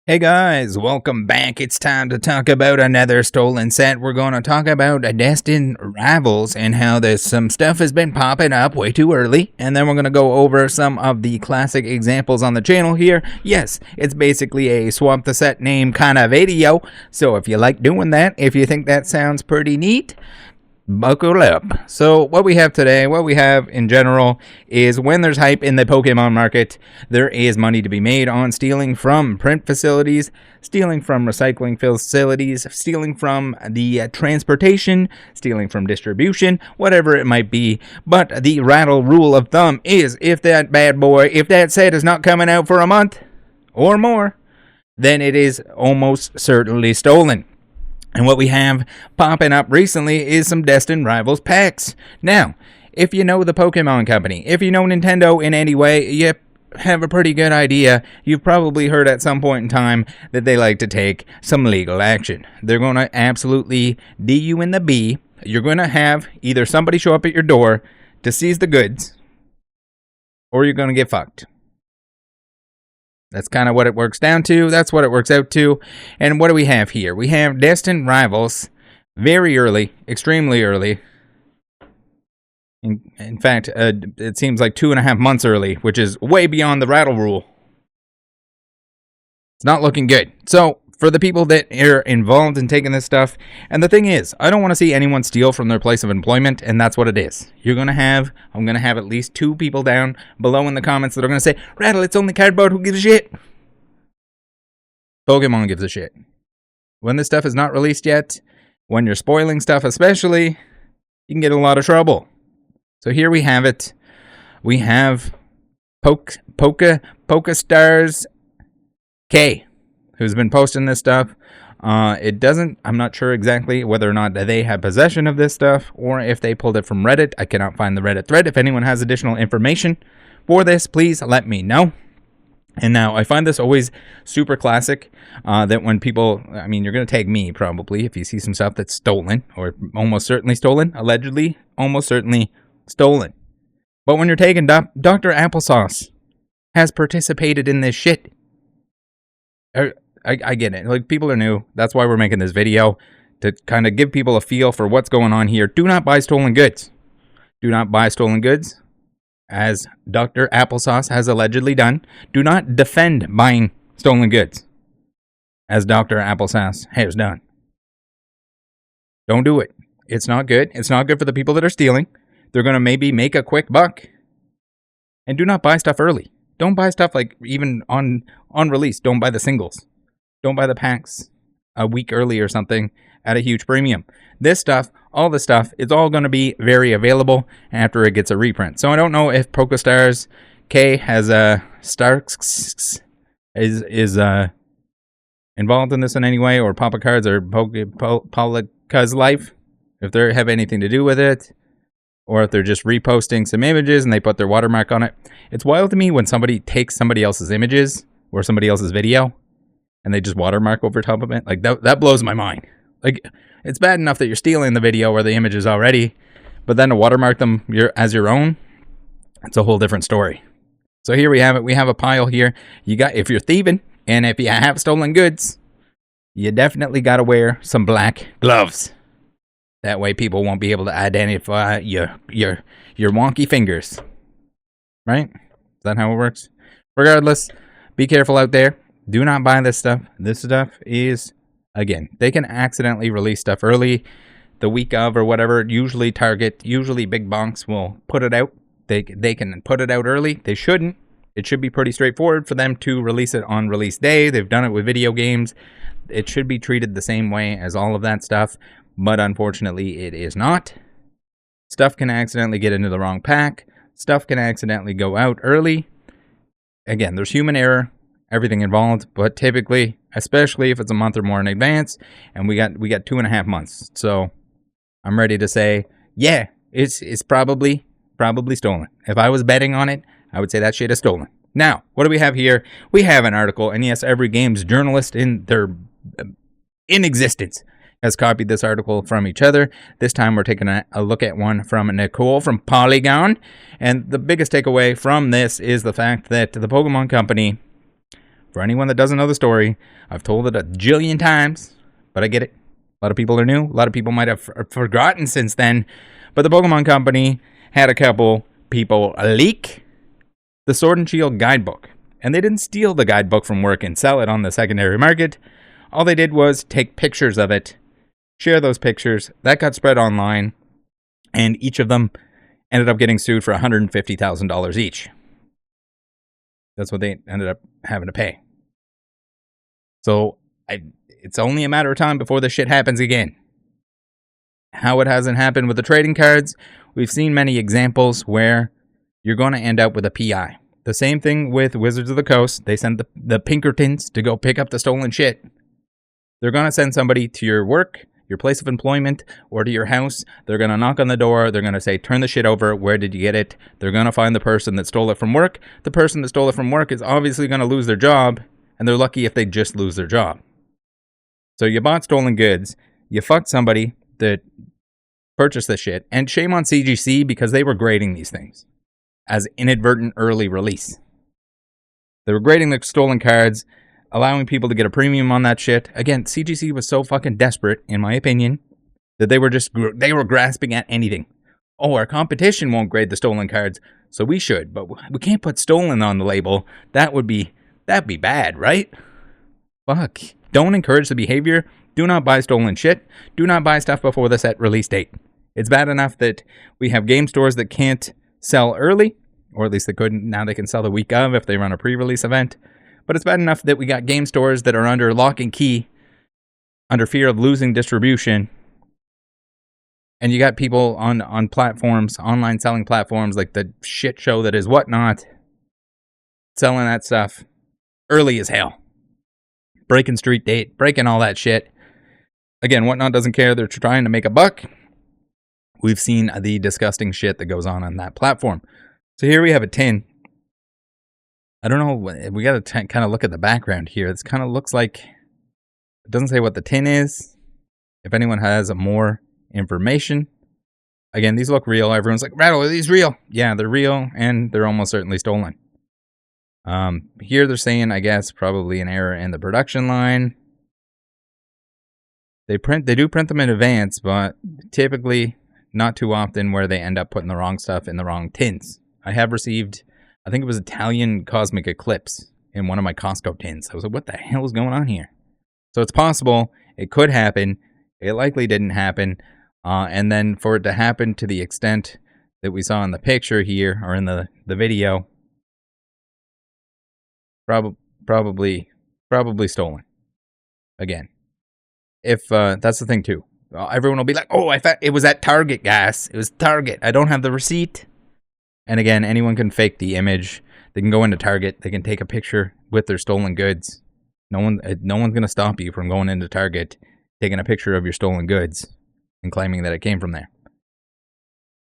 Hey guys, welcome back. It's time to talk about another stolen set. We're going to talk about Destined rivals and how there's some stuff has been popping up way too early. And then we're going to go over some of the classic examples on the channel here. Yes, it's basically a swap the set name kind of video. So if you like doing that, if you think that sounds pretty neat, buckle up. So what we have today, what we have in general, is when there's hype in the Pokemon market, there is money to be made on stealing from print facilities, stealing from recycling facilities, stealing from the transportation, stealing from distribution, whatever it might be. But the rattle rule of thumb is if that bad boy, if that set is not coming out for a month or more, then it is almost certainly stolen. And what we have popping up recently is some Destined Rivals packs. Now, if you know the Pokemon Company, if you know Nintendo in any way, you have a pretty good idea. You've probably heard at some point in time that they like to take some legal action. They're going to absolutely D you in the B. You're going to have either somebody show up at your door to seize the goods, or you're going to get fucked. That's kind of what it works down to. That's what it works out to. And what do we have here? We have Destined Rivals very early, extremely early. In fact, it seems like 2.5 months early, which is way beyond the rattle rule. It's not looking good. So, for the people that are involved in taking this stuff, and the thing is, I don't want to see anyone steal from their place of employment, and that's what it is. I'm going to have at least 2 people down below in the comments that are going to say, Rattle, it's only cardboard, who gives a shit? Pokemon gives a shit. When this stuff is not released yet, when you're spoiling stuff especially, you can get in a lot of trouble. So here we have it. We have Pokestars K, who's been posting this stuff. I'm not sure exactly whether or not they have possession of this stuff or if they pulled it from Reddit. I cannot find the Reddit thread. If anyone has additional information for this, please let me know. And now I find this always super classic that when people, I mean, you're going to tag me probably if you see some stuff that's stolen or almost certainly stolen, allegedly, almost certainly stolen. But when you're taking Dr. Applesauce has participated in this shit. I get it. Like, people are new. That's why we're making this video, to kind of give people a feel for what's going on here. Do not buy stolen goods. Do not buy stolen goods, as Dr. Applesauce has allegedly done. Do not defend buying stolen goods, as Dr. Applesauce has done. Don't do it. It's not good. It's not good for the people that are stealing. They're going to maybe make a quick buck. And do not buy stuff early. Don't buy stuff like even on release. Don't buy the singles. Don't buy the packs a week early or something at a huge premium. This stuff, all this stuff, it's all going to be very available after it gets a reprint. So I don't know if Pokestars K has Starks is involved in this in any way, or Papa Cards or Polika's Life, if they have anything to do with it, or if they're just reposting some images and they put their watermark on it. It's wild to me when somebody takes somebody else's images or somebody else's video and they just watermark over top of it. Like, that blows my mind. Like, it's bad enough that you're stealing the video or the images already, but then to watermark them as your own, it's a whole different story. So here we have it. We have a pile here. If you're thieving and if you have stolen goods, you definitely got to wear some black gloves. That way people won't be able to identify your wonky fingers. Right? Is that how it works? Regardless, be careful out there. Do not buy this stuff. This stuff is, again, they can accidentally release stuff early, the week of or whatever. Usually big bonks will put it out. They can put it out early. They shouldn't. It should be pretty straightforward for them to release it on release day. They've done it with video games. It should be treated the same way as all of that stuff. But unfortunately, it is not. Stuff can accidentally get into the wrong pack. Stuff can accidentally go out early. Again, there's human error, everything involved. But typically, especially if it's a month or more in advance, and we got 2.5 months. So I'm ready to say, yeah, it's probably stolen. If I was betting on it, I would say that shit is stolen. Now, what do we have here? We have an article, and yes, every game's journalist in existence has copied this article from each other. This time we're taking a look at one from Nicole from Polygon. And the biggest takeaway from this is the fact that the Pokemon Company For anyone that doesn't know the story, I've told it a jillion times, but I get it. A lot of people are new. A lot of people might have forgotten since then. But the Pokemon Company had a couple people leak the Sword and Shield guidebook. And they didn't steal the guidebook from work and sell it on the secondary market. All they did was take pictures of it, share those pictures. That got spread online. And each of them ended up getting sued for $150,000 each. That's what they ended up having to pay. So it's only a matter of time before this shit happens again. How it hasn't happened with the trading cards, we've seen many examples where you're going to end up with a PI. The same thing with Wizards of the Coast. They sent the Pinkertons to go pick up the stolen shit. They're going to send somebody to your work, your place of employment, or to your house. They're going to knock on the door. They're going to say, turn the shit over. Where did you get it? They're going to find the person that stole it from work. The person that stole it from work is obviously going to lose their job, and they're lucky if they just lose their job. So you bought stolen goods. You fucked somebody that purchased this shit. And shame on CGC because they were grading these things as inadvertent early release. They were grading the stolen cards, allowing people to get a premium on that shit. Again, CGC was so fucking desperate, in my opinion, that they were grasping at anything. Oh, our competition won't grade the stolen cards, so we should, but we can't put stolen on the label. That'd be bad, right? Fuck. Don't encourage the behavior. Do not buy stolen shit. Do not buy stuff before the set release date. It's bad enough that we have game stores that can't sell early, or at least they couldn't. Now they can sell the week of if they run a pre-release event. But it's bad enough that we got game stores that are under lock and key, under fear of losing distribution. And you got people on platforms, online selling platforms like the shit show that is Whatnot, selling that stuff early as hell. Breaking street date, breaking all that shit. Again, Whatnot doesn't care. They're trying to make a buck. We've seen the disgusting shit that goes on that platform. So here we have a tin. I don't know. We got to kind of look at the background here. This kind of looks like, it doesn't say what the tin is. If anyone has more information. Again, these look real. Everyone's like, Rattle, are these real? Yeah, they're real, and they're almost certainly stolen. Here they're saying, I guess, probably an error in the production line. They do print them in advance, but typically not too often where they end up putting the wrong stuff in the wrong tins. I have received, I think it was Italian Cosmic Eclipse in one of my Costco tins. I was like, what the hell is going on here? So it's possible. It could happen. It likely didn't happen. And then for it to happen to the extent that we saw in the picture here, or in the video, probably stolen. Again, if that's the thing too. Everyone will be like, oh, I thought it was at Target, guys. It was Target. I don't have the receipt. And again, anyone can fake the image. They can go into Target. They can take a picture with their stolen goods. No one's going to stop you from going into Target, taking a picture of your stolen goods, and claiming that it came from there.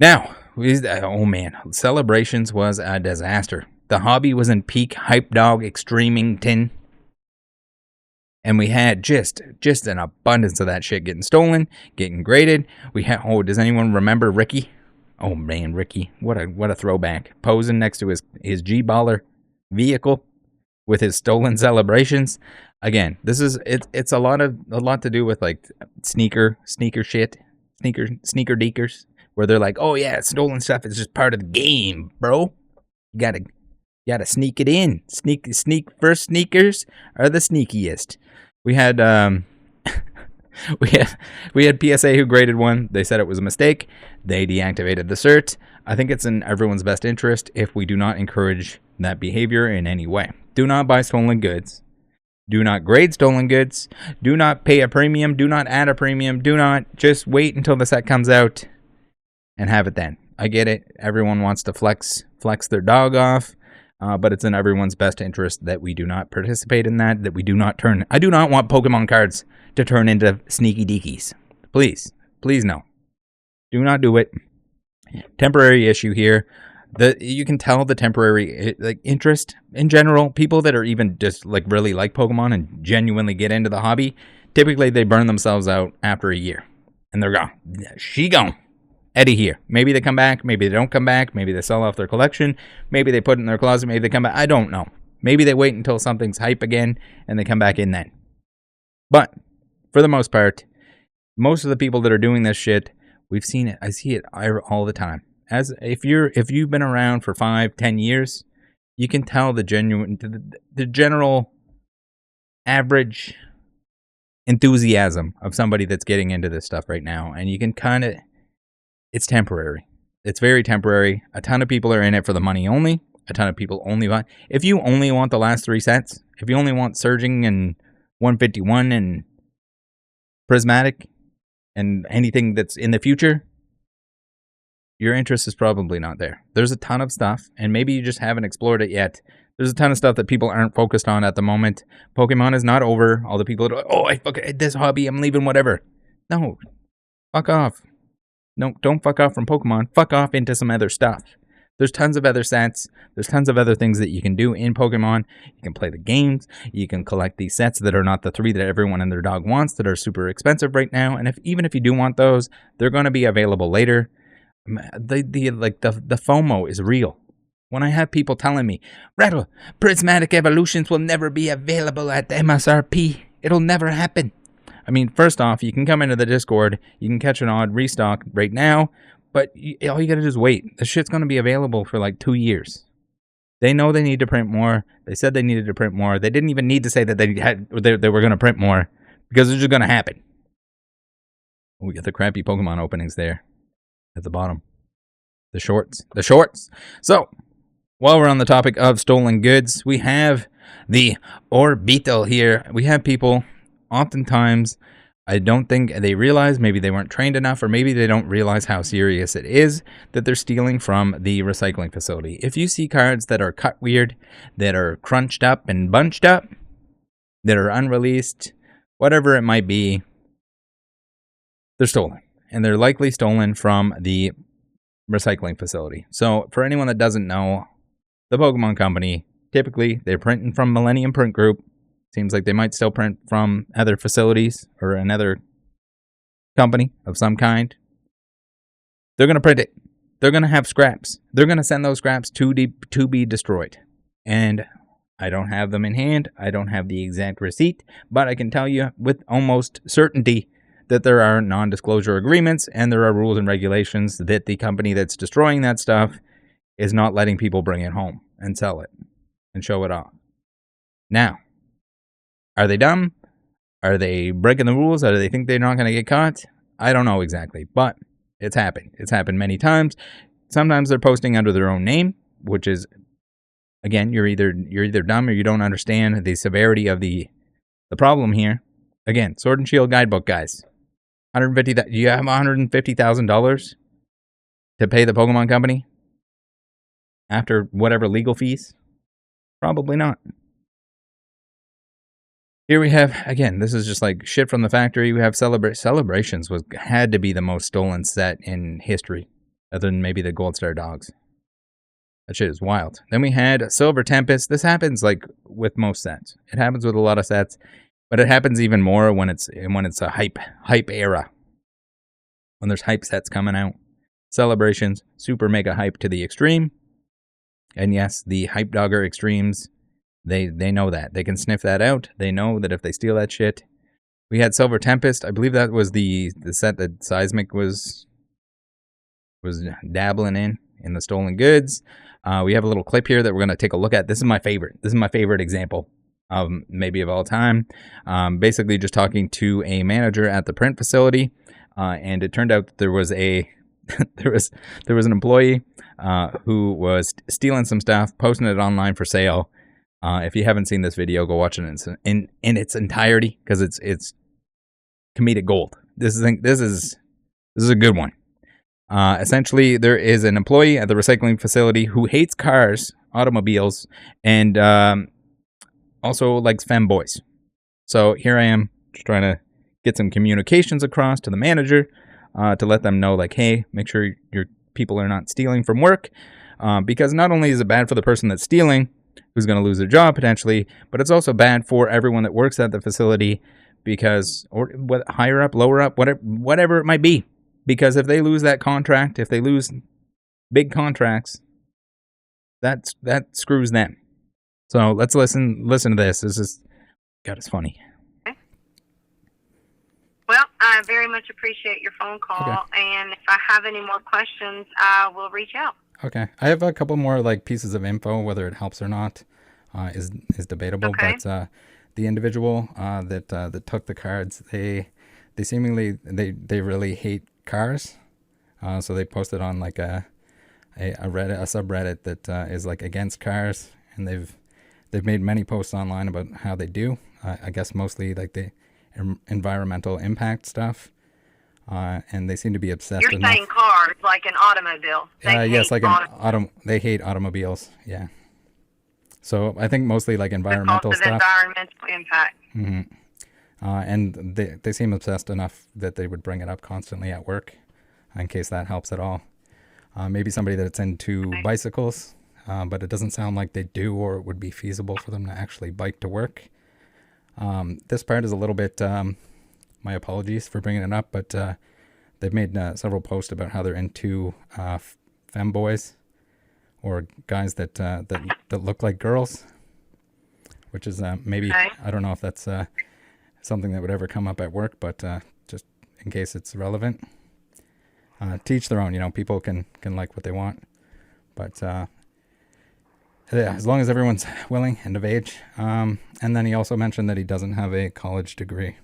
Now, oh man, Celebrations was a disaster. The hobby was in peak hype dog extreming tin. And we had just an abundance of that shit getting stolen, getting graded. We had, oh, does anyone remember Ricky? Oh man, Ricky, what a throwback. Posing next to his G-Baller vehicle with his stolen Celebrations. Again, this is it's a lot to do with like sneaker shit, sneaker deekers, where they're like, oh yeah, stolen stuff is just part of the game, bro. You gotta sneak it in. Sneak first sneakers are the sneakiest. We had we had PSA who graded one. They said it was a mistake. They deactivated the cert. I think it's in everyone's best interest if we do not encourage that behavior in any way. Do not buy stolen goods. Do not grade stolen goods. Do not pay a premium. Do not add a premium. Do not just wait until the set comes out and have it then. I get it. Everyone wants to flex their dog off. But it's in everyone's best interest that we do not participate in that we do not turn. I do not want Pokemon cards to turn into sneaky deekies. Please no. Do not do it. Temporary issue here. You can tell the temporary interest in general. People that are even just really like Pokemon and genuinely get into the hobby, typically they burn themselves out after a year. And they're gone. She gone. Eddie here. Maybe they come back. Maybe they don't come back. Maybe they sell off their collection. Maybe they put it in their closet. Maybe they come back. I don't know. Maybe they wait until something's hype again and they come back in then. But for the most part, most of the people that are doing this shit, we've seen it. I see it all the time. As if you've been around for 5-10 years, you can tell the general average enthusiasm of somebody that's getting into this stuff right now, and you can kind of, it's temporary. It's very temporary. A ton of people are in it for the money only. A ton of people only buy. If you only want the last 3 sets, if you only want Surging and 151 and Prismatic and anything that's in the future, your interest is probably not there. There's a ton of stuff, and maybe you just haven't explored it yet. There's a ton of stuff that people aren't focused on at the moment. Pokemon is not over. All the people that are, I fucking this hobby, I'm leaving, whatever. No, fuck off. No, don't fuck off from Pokemon. Fuck off into some other stuff. There's tons of other sets. There's tons of other things that you can do in Pokemon. You can play the games. You can collect these sets that are not the 3 that everyone and their dog wants, that are super expensive right now. And even if you do want those, they're going to be available later. The FOMO is real. When I have people telling me, Rattle, Prismatic Evolutions will never be available at MSRP. It'll never happen. I mean, first off, you can come into the Discord. You can catch an odd restock right now. But all you gotta do is wait. The shit's gonna be available for like 2 years. They know they need to print more. They said they needed to print more. They didn't even need to say that they were gonna print more, because it's just gonna happen. We got the crappy Pokemon openings there at the bottom. The shorts. So, while we're on the topic of stolen goods, we have the Orbital here. We have people, oftentimes, I don't think they realize, maybe they weren't trained enough, or maybe they don't realize how serious it is that they're stealing from the recycling facility. If you see cards that are cut weird, that are crunched up and bunched up, that are unreleased, whatever it might be, they're stolen. And they're likely stolen from the recycling facility. So for anyone that doesn't know, the Pokemon Company, typically they're printing from Millennium Print Group. Seems like they might still print from other facilities or another company of some kind. They're going to print it. They're going to have scraps. They're going to send those scraps to be destroyed. And I don't have them in hand. I don't have the exact receipt. But I can tell you with almost certainty that there are non-disclosure agreements and there are rules and regulations that the company that's destroying that stuff is not letting people bring it home and sell it and show it off. Now, are they dumb? Are they breaking the rules? Or do they think they're not going to get caught? I don't know exactly, but it's happened. It's happened many times. Sometimes they're posting under their own name, which is, again, you're either dumb or you don't understand the severity of the problem here. Again, Sword and Shield guidebook, guys. Do you have $150,000 to pay the Pokemon Company after whatever legal fees? Probably not. Here we have, again, this is just like shit from the factory. We have Celebrations had to be the most stolen set in history, other than maybe the Gold Star Dogs. That shit is wild. Then we had Silver Tempest. This happens like with most sets. It happens with a lot of sets, but it happens even more when it's a hype era. When there's hype sets coming out. Celebrations, super mega hype to the extreme. And yes, the Hype Dogger extremes, they know that. They can sniff that out. They know that if they steal that shit. We had Silver Tempest. I believe that was the set that Seismic was dabbling in the stolen goods. We have a little clip here that we're going to take a look at. This is my favorite. This is my favorite example maybe of all time. Basically just talking to a manager at the print facility. And it turned out that there was an employee who was stealing some stuff, posting it online for sale. If you haven't seen this video, go watch it in its entirety, because it's comedic gold. This is a good one. Essentially, there is an employee at the recycling facility who hates cars, automobiles, and also likes femboys. So here I am, just trying to get some communications across to the manager to let them know, like, hey, make sure your people are not stealing from work, because not only is it bad for the person that's stealing, who's going to lose their job potentially, but it's also bad for everyone that works at the facility, because, or higher up, lower up, whatever it might be, because if they lose that contract, if they lose big contracts, that screws them. So let's listen to this. This is, God, it's funny. Okay. Well, I very much appreciate your phone call, and if I have any more questions, I will reach out. Okay, I have a couple more like pieces of info. Whether it helps or not is debatable. Okay. But the individual that took the cards, they seemingly they really hate cars. So they posted on like a subreddit that is like against cars, and they've made many posts online about how they do. I guess mostly like the environmental impact stuff. And they seem to be obsessed. You're saying cars, like an automobile. Yes, like they hate automobiles. Yeah. So I think mostly like environmental stuff. Environmental impact. Mm-hmm. And they seem obsessed enough that they would bring it up constantly at work, in case that helps at all. Maybe somebody that's into bicycles, but it doesn't sound like they do, or it would be feasible for them to actually bike to work. This part is a little bit. My apologies for bringing it up, but they've made several posts about how they're into femboys, or guys that look like girls, which is maybe, I don't know if that's something that would ever come up at work, but just in case it's relevant. To each their own, you know, people can like what they want, but yeah, as long as everyone's willing and of age. And then he also mentioned that he doesn't have a college degree.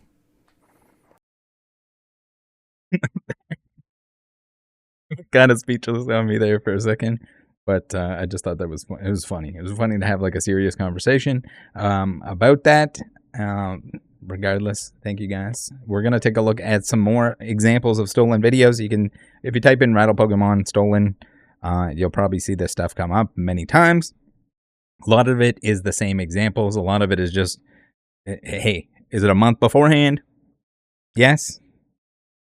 Kind of speechless on me there for a second, but I just thought it was funny. It was funny to have like a serious conversation about that. Regardless, thank you guys. We're gonna take a look at some more examples of stolen videos. You can, if you type in Rattle Pokemon stolen, you'll probably see this stuff come up many times. A lot of it is the same examples. A lot of it is just, hey, is it a month beforehand? Yes.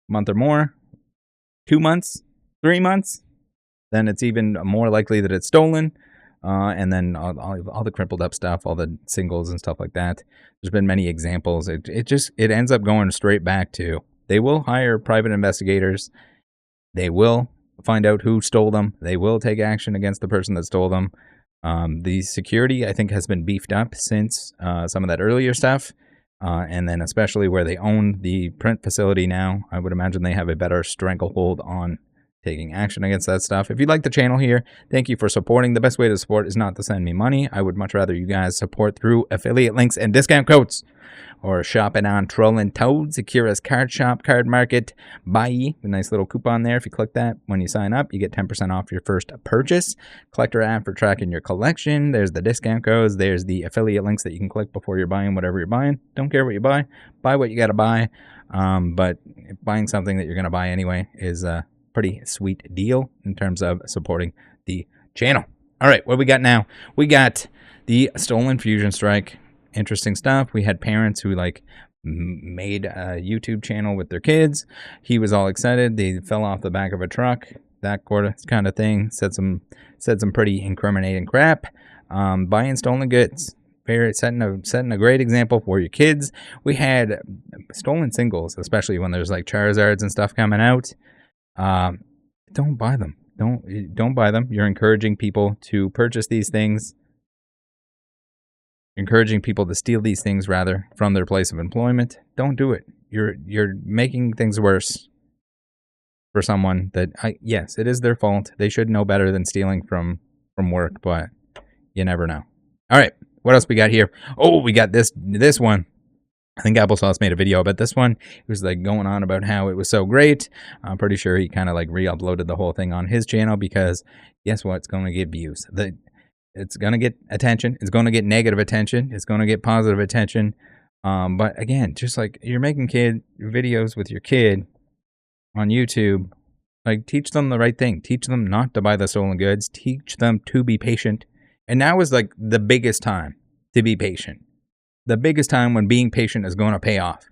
A month or more? 2 months? 3 months? Then it's even more likely that it's stolen. And then all the crippled up stuff, all the singles and stuff like that. There's been many examples. It ends up going straight back to, they will hire private investigators. They will find out who stole them. They will take action against the person that stole them. The security, I think, has been beefed up since some of that earlier stuff. And then especially where they own the print facility now, I would imagine they have a better stranglehold on taking action against that stuff. If you like the channel here, thank you for supporting. The best way to support is not to send me money. I would much rather you guys support through affiliate links and discount codes, or shopping on Trollin' Toads, Akira's Card Shop, Card Market, Buy, a nice little coupon there. If you click that when you sign up, you get 10% off your first purchase. Collector app for tracking your collection. There's the discount codes. There's the affiliate links that you can click before you're buying whatever you're buying. Don't care what you buy. Buy what you got to buy. But buying something that you're going to buy anyway is a pretty sweet deal in terms of supporting the channel. All right, what we got now? We got the stolen fusion strike. Interesting stuff. We had parents who like made a YouTube channel with their kids. He was all excited. They fell off the back of a truck, that kind of thing. Said some pretty incriminating crap. Buying stolen goods. Setting a great example for your kids. We had stolen singles, especially when there's like Charizards and stuff coming out. Don't buy them. Don't buy them. You're encouraging people to purchase these things. Encouraging people to steal these things, rather, from their place of employment. Don't do it. You're making things worse for someone that, yes, it is their fault. They should know better than stealing from work, but you never know. All right, what else we got here? Oh, we got this one. I think Applesauce made a video about this one. He was like going on about how it was so great. I'm pretty sure he kind of like re-uploaded the whole thing on his channel because guess what? It's going to get views. It's going to get attention. It's going to get negative attention. It's going to get positive attention. But again, just like you're making videos with your kid on YouTube, like teach them the right thing. Teach them not to buy the stolen goods. Teach them to be patient. And now is like the biggest time to be patient. The biggest time when being patient is going to pay off.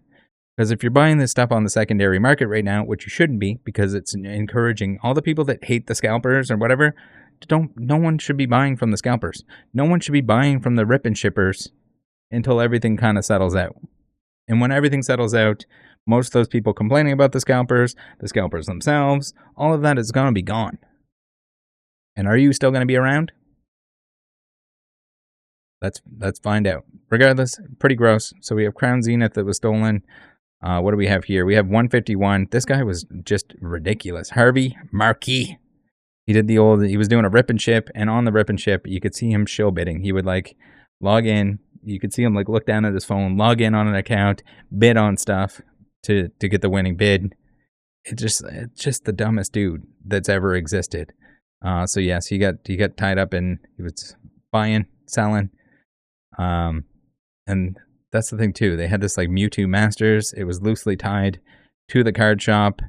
Because if you're buying this stuff on the secondary market right now, which you shouldn't be, because it's encouraging all the people that hate the scalpers or whatever, no one should be buying from the scalpers. No one should be buying from the rip and shippers until everything kind of settles out. And when everything settles out, most of those people complaining about the scalpers themselves, all of that is going to be gone. And are you still going to be around? Let's find out. Regardless, pretty gross. So we have Crown Zenith that was stolen. What do we have here? We have 151. This guy was just ridiculous. Harvey Markey. He did the old, he was doing a rip and ship, and on the rip and ship, you could see him shill bidding. He would like log in. You could see him like look down at his phone, log in on an account, bid on stuff to get the winning bid. It's just the dumbest dude that's ever existed. So yes, he got tied up and he was buying, selling. And that's the thing too. They had this like Mewtwo Masters. It was loosely tied to the card shop.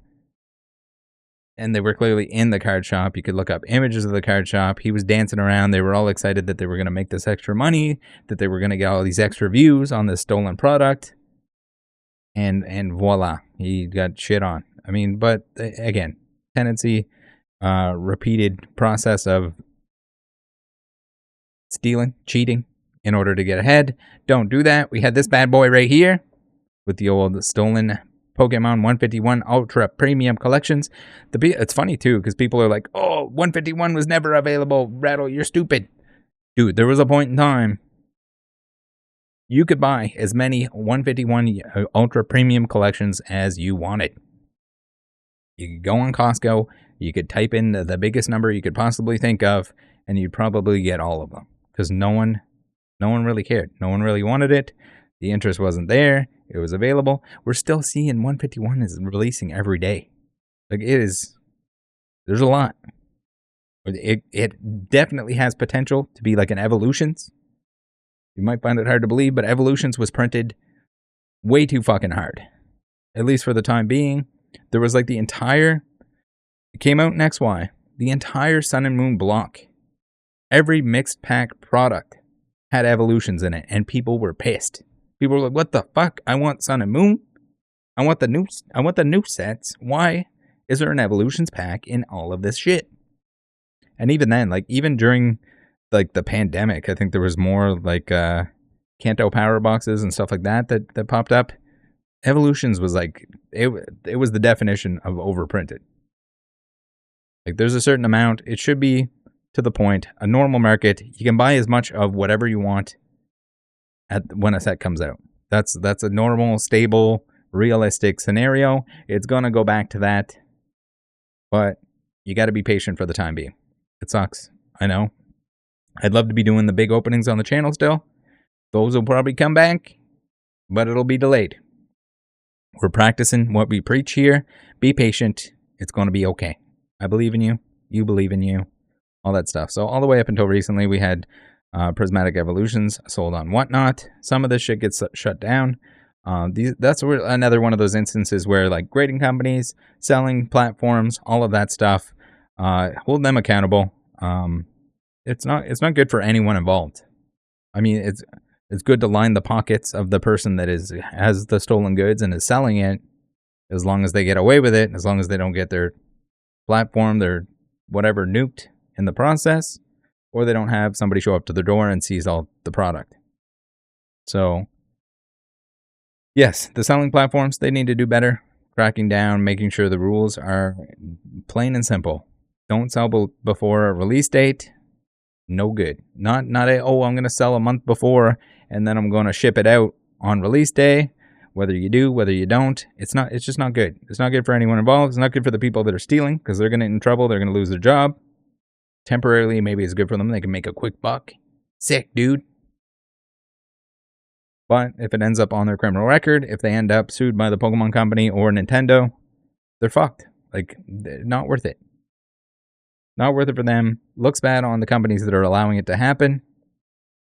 And they were clearly in the card shop. You could look up images of the card shop. He was dancing around. They were all excited that they were going to make this extra money, that they were going to get all these extra views on this stolen product. And voila, he got shit on. I mean, but again, tendency, repeated process of stealing, cheating in order to get ahead. Don't do that. We had this bad boy right here with the old stolen Pokemon 151 Ultra Premium Collections. It's funny too, because people are like, oh, 151 was never available. Rattle, you're stupid. Dude, there was a point in time you could buy as many 151 Ultra Premium Collections as you wanted. You could go on Costco, you could type in the biggest number you could possibly think of, and you'd probably get all of them. Because no one really cared. No one really wanted it. The interest wasn't there. It was available. We're still seeing 151 is releasing every day. Like there's a lot. It definitely has potential to be like an Evolutions. You might find it hard to believe, but Evolutions was printed way too fucking hard. At least for the time being. There was like it came out in XY. The entire Sun and Moon block. Every mixed pack product had Evolutions in it, and people were pissed. People were like, what the fuck? I want Sun and Moon. I want the new sets. Why is there an Evolutions pack in all of this shit? And even then, like even during like the pandemic, I think there was more like Kanto power boxes and stuff like that popped up. Evolutions was like it was the definition of overprinted. Like there's a certain amount. It should be to the point. A normal market, you can buy as much of whatever you want when a set comes out. That's a normal, stable, realistic scenario. It's gonna go back to that, but you got to be patient for the time being. It sucks. I know. I'd love to be doing the big openings on the channel still. Those will probably come back, but it'll be delayed. We're practicing what we preach here. Be patient. It's going to be okay. I believe in you. You believe in you. All that stuff. So all the way up until recently, we had Prismatic Evolutions sold on Whatnot. Some of this shit gets shut down. That's another one of those instances where like grading companies, selling platforms, all of that stuff, hold them accountable. It's not good for anyone involved. I mean, it's good to line the pockets of the person that has the stolen goods and is selling it, as long as they get away with it, as long as they don't get their platform, their whatever nuked in the process, or they don't have somebody show up to their door and seize all the product. So, yes, the selling platforms, they need to do better, cracking down, making sure the rules are plain and simple. Don't sell before a release date. No good. Not I'm going to sell a month before and then I'm going to ship it out on release day. Whether you do, whether you don't, it's just not good. It's not good for anyone involved. It's not good for the people that are stealing because they're going to get in trouble. They're going to lose their job. Temporarily, maybe it's good for them. They can make a quick buck. Sick, dude. But if it ends up on their criminal record, if they end up sued by the Pokemon Company or Nintendo, they're fucked. Like, not worth it. Not worth it for them. Looks bad on the companies that are allowing it to happen,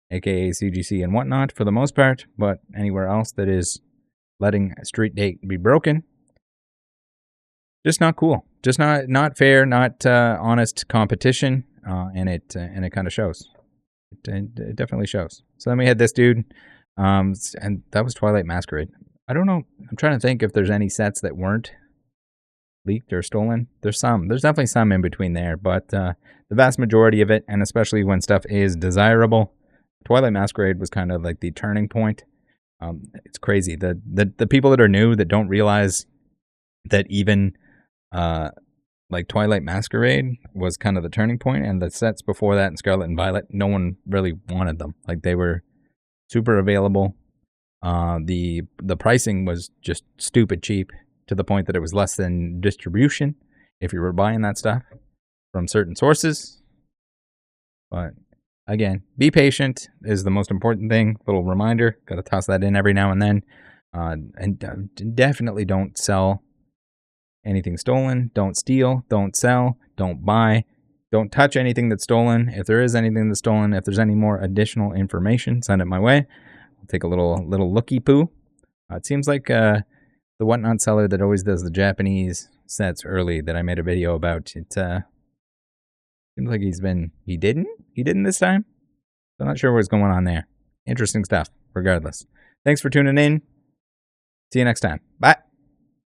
aka CGC and whatnot for the most part, but anywhere else that is letting a street date be broken, just not cool. Just not fair, not honest competition, and it kind of shows. It definitely shows. So then we had this dude, and that was Twilight Masquerade. I don't know. I'm trying to think if there's any sets that weren't leaked or stolen. There's definitely some in between there, but the vast majority of it, and especially when stuff is desirable, Twilight Masquerade was kind of like the turning point. It's crazy. The people that are new that don't realize that even like Twilight Masquerade was kind of the turning point, and the sets before that in Scarlet and Violet, no one really wanted them. Like they were super available. The pricing was just stupid cheap to the point that it was less than distribution if you were buying that stuff from certain sources. But again, be patient is the most important thing. Little reminder, got to toss that in every now and then. And definitely don't sell anything stolen. Don't steal. Don't sell. Don't buy. Don't touch anything that's stolen. If there is anything that's stolen, if there's any more additional information, send it my way. I'll take a little looky poo. It seems like the Whatnot seller that always does the Japanese sets early that I made a video about. It seems like he didn't this time. I'm not sure what's going on there. Interesting stuff, regardless. Thanks for tuning in. See you next time. Bye.